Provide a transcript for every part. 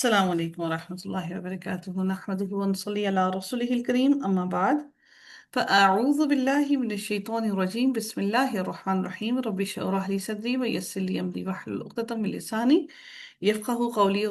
السلام عليكم ورحمة الله وبركاته نحمده ونصلي على رسوله الكريم أما بعد فأعوذ بالله من الشيطان الرجيم بسم الله الرحمن الرحيم رب اشرح لي صدري ويسر لي أمري واحلل عقدة من لساني يفقهوا قولي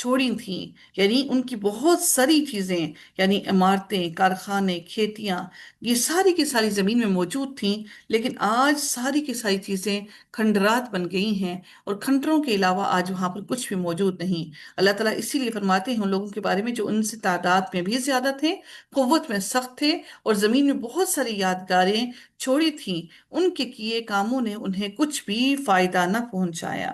چھوڑی تھیں، یعنی ان کی بہت ساری چیزیں، یعنی عمارتیں، کارخانے، کھیتیاں، یہ ساری کی ساری زمین میں موجود تھیں، لیکن آج ساری کی ساری چیزیں کھنڈرات بن گئی ہیں، اور کھنڈروں کے علاوہ آج وہاں پر کچھ بھی موجود نہیں۔ اللہ تعالیٰ اسی لیے فرماتے ہیں ان لوگوں کے بارے میں جو ان سے تعداد میں بھی زیادہ تھے، قوت میں سخت تھے، اور زمین میں بہت ساری یادگاریں چھوڑی تھیں، ان کے کیے کاموں نے انہیں کچھ بھی فائدہ نہ پہنچایا۔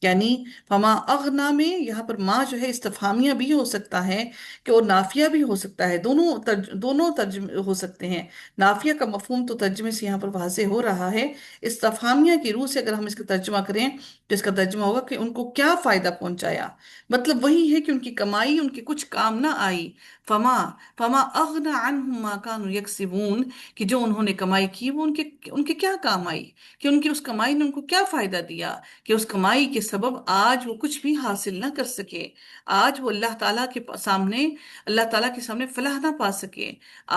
یعنی فما اغنا میں یہاں پر ماں جو ہے استفہامیہ بھی ہو سکتا ہے کہ، اور نافیہ بھی ہو سکتا ہے، دونوں ترجمے ہو سکتے ہیں۔ نافیہ کا مفہوم تو ترجمے سے یہاں پر واضح ہو رہا ہے، استفہامیہ کی روح سے اگر ہم اس کا ترجمہ کریں تو اس کا ترجمہ ہوگا کہ ان کو کیا فائدہ پہنچایا، مطلب وہی ہے کہ ان کی کمائی ان کے کچھ کام نہ آئی۔ فما فما اغنا عنہم ما كانوا یکسبون، کہ جو انہوں نے کمائی کی وہ ان کے کیا کام آئی، کہ ان کی اس کمائی نے ان کو کیا فائدہ دیا، کہ اس کمائی کے سبب آج وہ کچھ بھی حاصل نہ کر سکے، آج وہ اللہ تعالیٰ کے سامنے فلاح نہ پا سکے،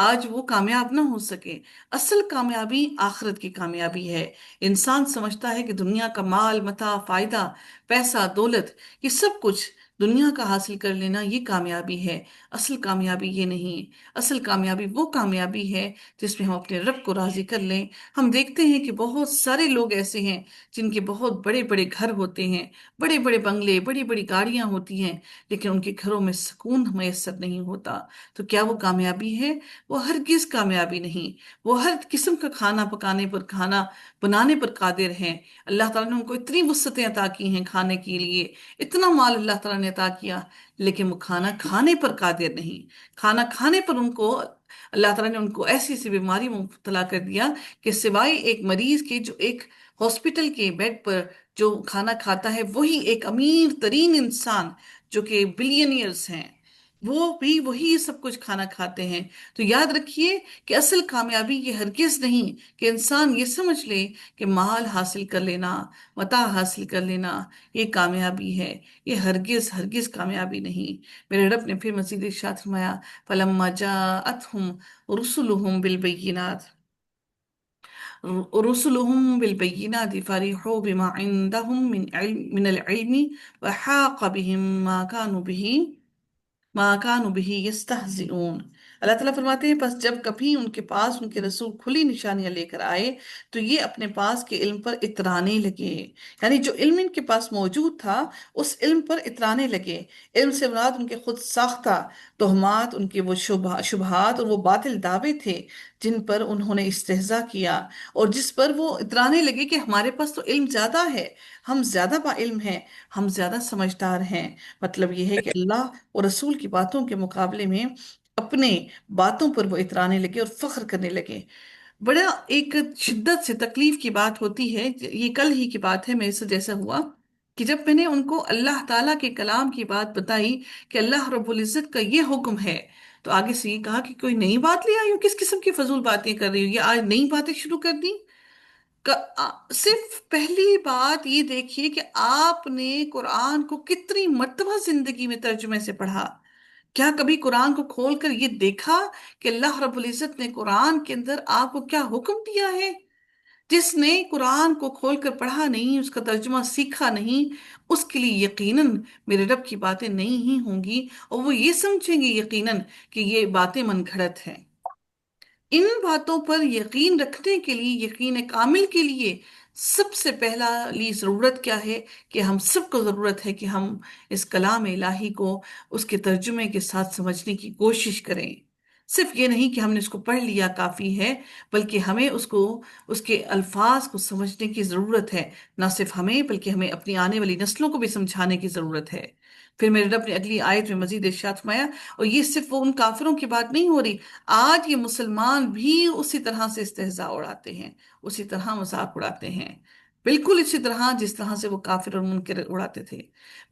آج وہ کامیاب نہ ہو سکے۔ اصل کامیابی آخرت کی کامیابی ہے۔ انسان سمجھتا ہے کہ دنیا کا مال متاع، فائدہ، پیسہ، دولت، یہ سب کچھ دنیا کا حاصل کر لینا یہ کامیابی ہے۔ اصل کامیابی یہ نہیں، اصل کامیابی وہ کامیابی ہے جس میں ہم اپنے رب کو راضی کر لیں۔ ہم دیکھتے ہیں کہ بہت سارے لوگ ایسے ہیں جن کے بہت بڑے بڑے گھر ہوتے ہیں، بڑے بڑے بنگلے، بڑی بڑی گاڑیاں ہوتی ہیں، لیکن ان کے گھروں میں سکون میسر نہیں ہوتا۔ تو کیا وہ کامیابی ہے؟ وہ ہرگز کامیابی نہیں۔ وہ ہر قسم کا کھانا پکانے پر، کھانا بنانے پر قادر ہیں۔ اللہ تعالیٰ نے ان کو اتنی وسعتیں عطا کی ہیں کھانے کے لیے، اتنا مال اللہ تعالیٰ نے عطا کیا، لیکن وہ کھانا کھانے پر قادر نہیں۔ کھانا کھانے پر ان کو اللہ تعالیٰ نے ان کو ایسی ایسی بیماری میں مبتلا کر دیا کہ سوائے ایک مریض کے جو ایک ہاسپٹل کے بیڈ پر جو کھانا کھاتا ہے، وہی ایک امیر ترین انسان جو کہ بلینئرز ہیں، وہ بھی وہی سب کچھ کھانا کھاتے ہیں۔ تو یاد رکھیے کہ اصل کامیابی یہ ہرگز نہیں کہ انسان یہ سمجھ لے کہ مال حاصل کر لینا، متاع حاصل کر لینا یہ کامیابی ہے۔ یہ ہرگز ہرگز کامیابی نہیں۔ میرے رب نے پھر مزید ارشاد فرمایا، فَلَمَّا جَاءَتْهُمْ رُسُلُهُم بِالْبَيِّنَاتِ رسلهم بالبينات فرحوا بما عندهم من العلم وحاق بهم ما كانوا به يستهزئون۔ اللہ تعالیٰ فرماتے ہیں پس جب کبھی ان کے پاس ان کے رسول کھلی نشانیاں لے کر آئے تو یہ اپنے پاس کے علم پر اترانے لگے، یعنی جو علم ان کے پاس موجود تھا اس علم پر اترانے لگے۔ علم سے مراد ان کے خود ساختہ تہمات، ان کے وہ شبہات اور وہ باطل دعوے تھے جن پر انہوں نے استہزاء کیا، اور جس پر وہ اترانے لگے کہ ہمارے پاس تو علم زیادہ ہے، ہم زیادہ با علم ہیں، ہم زیادہ سمجھدار ہیں۔ مطلب یہ ہے کہ اللہ اور رسول کی باتوں کے مقابلے میں اپنے باتوں پر وہ اترانے لگے اور فخر کرنے لگے۔ بڑا ایک شدت سے تکلیف کی بات ہوتی ہے، یہ کل ہی کی بات ہے میرے سے جیسا ہوا کہ جب میں نے ان کو اللہ تعالیٰ کے کلام کی بات بتائی کہ اللہ رب العزت کا یہ حکم ہے، تو آگے سے یہ کہا کہ کوئی نئی بات لے آئی ہو، کس قسم کی فضول باتیں کر رہی ہو، یہ آج نئی باتیں شروع کر دی۔ صرف پہلی بات یہ دیکھیے کہ آپ نے قرآن کو کتنی مرتبہ زندگی میں ترجمے سے پڑھا۔ کیا کبھی قرآن کو کھول کر یہ دیکھا کہ اللہ رب العزت نے قرآن کے اندر آپ کو کیا حکم دیا ہے؟ جس نے قرآن کو کھول کر پڑھا نہیں، اس کا ترجمہ سیکھا نہیں، اس کے لیے یقیناً میرے رب کی باتیں نہیں ہی ہوں گی، اور وہ یہ سمجھیں گے یقیناً کہ یہ باتیں من گھڑت ہیں۔ ان باتوں پر یقین رکھنے کے لیے، یقین کامل کے لیے، سب سے پہلا لی ضرورت کیا ہے کہ ہم سب کو ضرورت ہے کہ ہم اس کلام الہی کو اس کے ترجمے کے ساتھ سمجھنے کی کوشش کریں۔ صرف یہ نہیں کہ ہم نے اس کو پڑھ لیا کافی ہے، بلکہ ہمیں اس کے الفاظ کو سمجھنے کی ضرورت ہے۔ نہ صرف ہمیں بلکہ ہمیں اپنی آنے والی نسلوں کو بھی سمجھانے کی ضرورت ہے۔ پھر میرے رب نے اگلی آیت میں مزید ارشاد فرمایا، اور یہ صرف وہ ان کافروں کی بات نہیں ہو رہی، آج یہ مسلمان بھی اسی طرح سے استہزاء اڑاتے ہیں، اسی طرح مذاق اڑاتے ہیں، بالکل اسی طرح جس طرح سے وہ کافر اور منکر اڑاتے تھے۔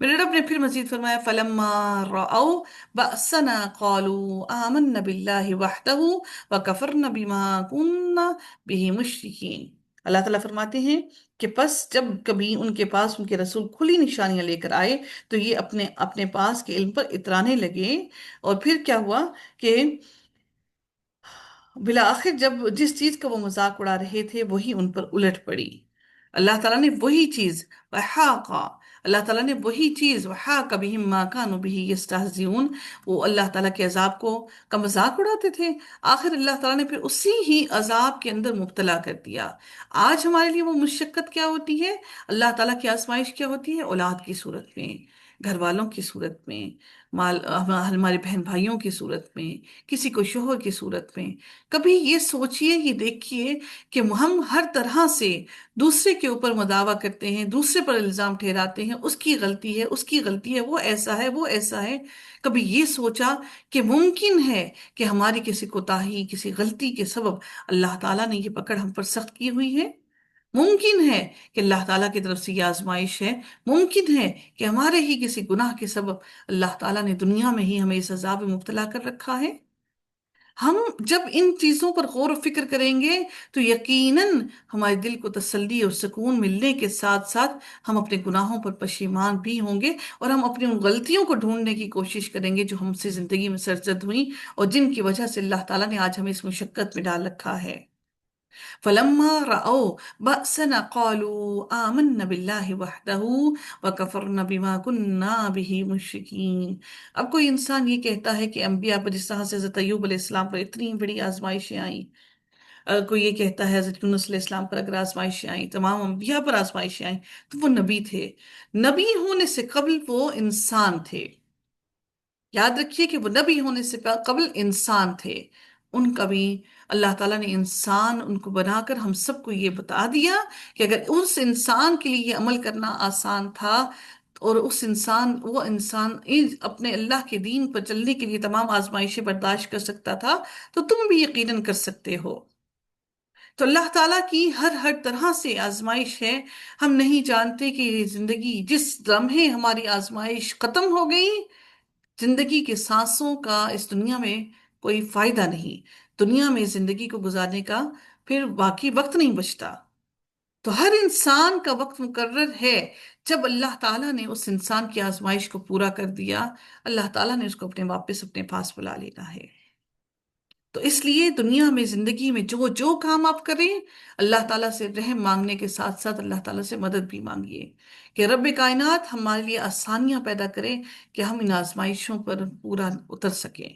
میرے رب نے پھر مزید فرمایا، فَلَمَّا رَأَوْا بَأْسَنَا قَالُوا آمَنَّا بِاللَّهِ وَحْدَهُ وَكَفَرْنَا بِمَا كُنَّا بِهِ مُشْرِكِينَ۔ اللہ تعالیٰ فرماتے ہیں کہ پس جب کبھی ان کے پاس ان کے رسول کھلی نشانیاں لے کر آئے تو یہ اپنے پاس کے علم پر اترانے لگے، اور پھر کیا ہوا کہ بالآخر جب جس چیز کا وہ مذاق اڑا رہے تھے وہی ان پر الٹ پڑی۔ اللہ تعالیٰ نے وہی چیز وحاقہ اللہ تعالیٰ نے وہی چیز وحاق بہم ما کانوا بہ یستہزئون، وہ اللہ تعالیٰ کے عذاب کو کا مذاق اڑاتے تھے، آخر اللہ تعالیٰ نے پھر اسی ہی عذاب کے اندر مبتلا کر دیا۔ آج ہمارے لیے وہ مشقت کیا ہوتی ہے، اللہ تعالیٰ کی آزمائش کیا ہوتی ہے؟ اولاد کی صورت میں، گھر والوں کی صورت میں، ہمارے بہن بھائیوں کی صورت میں، کسی کو شوہر کی صورت میں۔ کبھی یہ سوچئے، یہ دیکھیے کہ ہم ہر طرح سے دوسرے کے اوپر مداوا کرتے ہیں، دوسرے پر الزام ٹھہراتے ہیں، اس کی غلطی ہے، اس کی غلطی ہے، وہ ایسا ہے، وہ ایسا ہے۔ کبھی یہ سوچا کہ ممکن ہے کہ ہماری کسی کوتاہی، کسی غلطی کے سبب اللہ تعالیٰ نے یہ پکڑ ہم پر سخت کی ہوئی ہے؟ ممکن ہے کہ اللہ تعالیٰ کی طرف سے یہ آزمائش ہے، ممکن ہے کہ ہمارے ہی کسی گناہ کے سبب اللہ تعالیٰ نے دنیا میں ہی ہمیں اس عذاب میں مبتلا کر رکھا ہے۔ ہم جب ان چیزوں پر غور و فکر کریں گے تو یقیناً ہمارے دل کو تسلی اور سکون ملنے کے ساتھ ساتھ ہم اپنے گناہوں پر پشیمان بھی ہوں گے، اور ہم اپنی ان غلطیوں کو ڈھونڈنے کی کوشش کریں گے جو ہم سے زندگی میں سرزد ہوئیں اور جن کی وجہ سے اللہ تعالیٰ نے آج ہمیں اس مشقت میں ڈال رکھا ہے۔ فَلَمَّا رَأَوْا بَأْسَنَا قَالُوا آمَنَّا بِاللَّهِ وَحْدَهُ وَكَفَرْنَا بِمَا كُنَّا بِهِ مُشْرِكِينَ۔ اب کوئی انسان یہ کہتا ہے کہ انبیاء پر جس طرح سے حضرت ایوب علیہ السلام پر اتنی بڑی آزمائشیں آئیں، اگر کوئی یہ کہتا ہے حضرت یونس علیہ السلام پر اگر آزمائشیں آئیں، تمام انبیاء پر آزمائشیں آئیں، تو وہ نبی تھے۔ نبی ہونے سے قبل وہ انسان تھے، یاد رکھیے کہ وہ نبی ہونے سے قبل انسان تھے۔ ان کا بھی اللہ تعالیٰ نے انسان ان کو بنا کر ہم سب کو یہ بتا دیا کہ اگر اس انسان کے لیے یہ عمل کرنا آسان تھا، اور وہ انسان اپنے اللہ کے دین پر چلنے کے لیے تمام آزمائشیں برداشت کر سکتا تھا، تو تم بھی یقیناً کر سکتے ہو۔ تو اللہ تعالیٰ کی ہر طرح سے آزمائش ہے۔ ہم نہیں جانتے کہ یہ زندگی جس لمحے ہماری آزمائش ختم ہو گئی، زندگی کے سانسوں کا اس دنیا میں کوئی فائدہ نہیں، دنیا میں زندگی کو گزارنے کا پھر باقی وقت نہیں بچتا۔ تو ہر انسان کا وقت مقرر ہے، جب اللہ تعالیٰ نے اس انسان کی آزمائش کو پورا کر دیا، اللہ تعالیٰ نے اس کو واپس اپنے پاس بلا لینا ہے۔ تو اس لیے دنیا میں زندگی میں جو جو کام آپ کریں، اللہ تعالیٰ سے رحم مانگنے کے ساتھ ساتھ اللہ تعالیٰ سے مدد بھی مانگیے کہ رب کائنات ہمارے لیے آسانیاں پیدا کرے کہ ہم ان آزمائشوں پر پورا اتر سکیں۔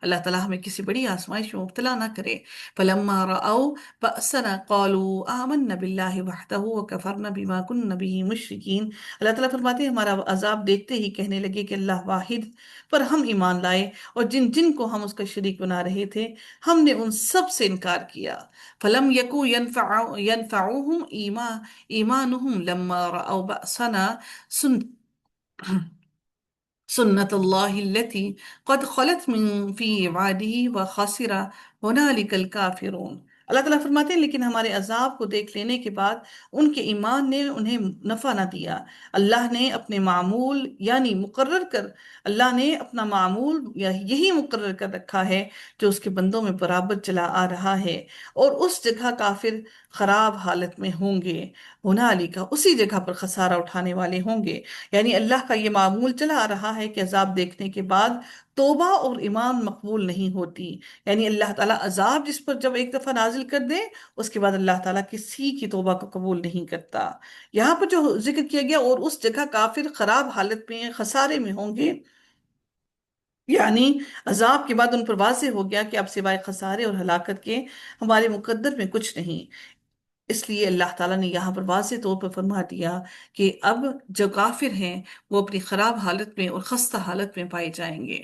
اللہ تعالیٰ ہمیں کسی بڑی آزمائش میں مبتلا نہ کرے۔ فَلَمَّا رَأَوْا بَأْسَنَا قَالُوا آمَنَّا بِاللَّهِ وَحْدَهُ وَكَفَرْنَا بِمَا كُنَّا بِهِ مُشْرِكِينَ۔ اللہ تعالیٰ فرماتے ہیں ہمارا عذاب دیکھتے ہی کہنے لگے کہ اللہ واحد پر ہم ایمان لائے، اور جن جن کو ہم اس کا شریک بنا رہے تھے ہم نے ان سب سے انکار کیا۔ فَلَمْ يَكُ يَنْفَعُهُمْ إِيمَانُهُمْ لَمَّا رَأَوْا بَأْسَنَا سنت اللہ التي قد خلت من فی عباده وخسر هنالك الکافرون۔ اللہ تعالیٰ فرماتے ہیں لیکن ہمارے عذاب کو دیکھ لینے کے بعد ان کے ایمان نے انہیں نفع نہ دیا۔ اللہ نے اپنے معمول یعنی مقرر کر اللہ نے اپنا معمول یہی مقرر کر رکھا ہے جو اس کے بندوں میں برابر چلا آ رہا ہے، اور اس جگہ کافر خراب حالت میں ہوں گے، ہنالک اسی جگہ پر خسارہ اٹھانے والے ہوں گے۔ یعنی اللہ کا یہ معمول چلا آ رہا ہے کہ عذاب دیکھنے کے بعد توبہ اور ایمان مقبول نہیں ہوتی، یعنی اللہ تعالیٰ عذاب جس پر جب ایک دفعہ نازل کر دے، اس کے بعد اللہ تعالیٰ کسی کی توبہ کو قبول نہیں کرتا۔ یہاں پر جو ذکر کیا گیا اور اس جگہ کافر خراب حالت میں خسارے میں ہوں گے، یعنی عذاب کے بعد ان پر واضح ہو گیا کہ اب سوائے خسارے اور ہلاکت کے ہمارے مقدر میں کچھ نہیں۔ اس لیے اللہ تعالیٰ نے یہاں پر واضح طور پر فرما دیا کہ اب جو کافر ہیں وہ اپنی خراب حالت میں اور خستہ حالت میں پائے جائیں گے۔